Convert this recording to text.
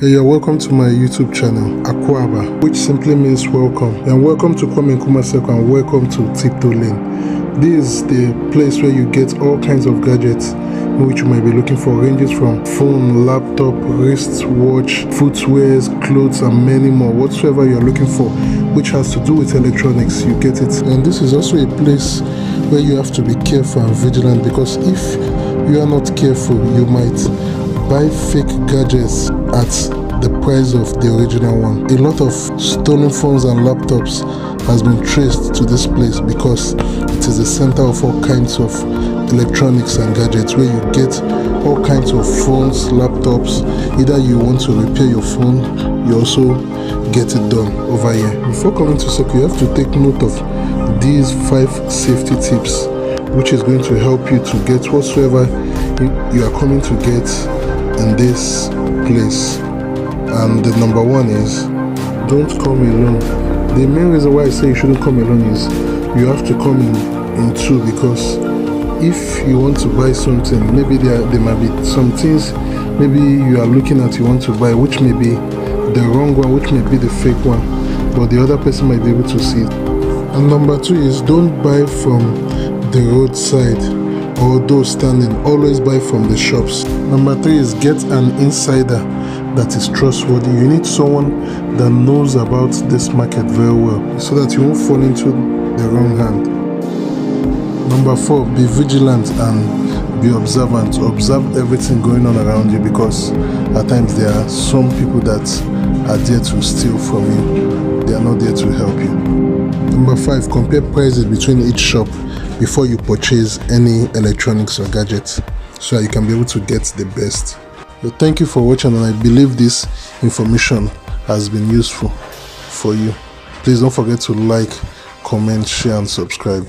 Hey, you're welcome to my YouTube channel, Accra, which simply means welcome. And welcome to Kwame and welcome to TECNO. This is the place where you get all kinds of gadgets which you might be looking for, ranges from phone, laptop, wristwatch, footwear, clothes, and many more. Whatsoever you're looking for, which has to do with electronics, you get it. And this is also a place where you have to be careful and vigilant, because if you are not careful, you might buy fake gadgets at the price of the original one. A lot of stolen phones and laptops has been traced to this place because it is the center of all kinds of electronics and gadgets, where you get all kinds of phones, laptops. Either you want to repair your phone, you also get it done over here. Before coming to SEC, you have to take note of these 5 safety tips, which is going to help you to get whatsoever you are coming to get in this place. And the number one is, don't come alone. The main reason why I say you shouldn't come alone is you have to come in two, because if you want to buy something, maybe there might be some things maybe you are looking at, you want to buy, which may be the wrong one, which may be the fake one, but the other person might be able to see it. And number 2 is, don't buy from the roadside or those standing. Always buy from the shops. Number 3 is, get an insider that is trustworthy. You need someone that knows about this market very well, so that you won't fall into the wrong hand. Number 4, be vigilant and be observant. Observe everything going on around you, because at times there are some people that are there to steal from you. They are not there to help you. Number 5, compare prices between each shop before you purchase any electronics or gadgets, so that you can be able to get the best. So thank you for watching, and I believe this information has been useful for you. Please don't forget to like, comment, share, and subscribe.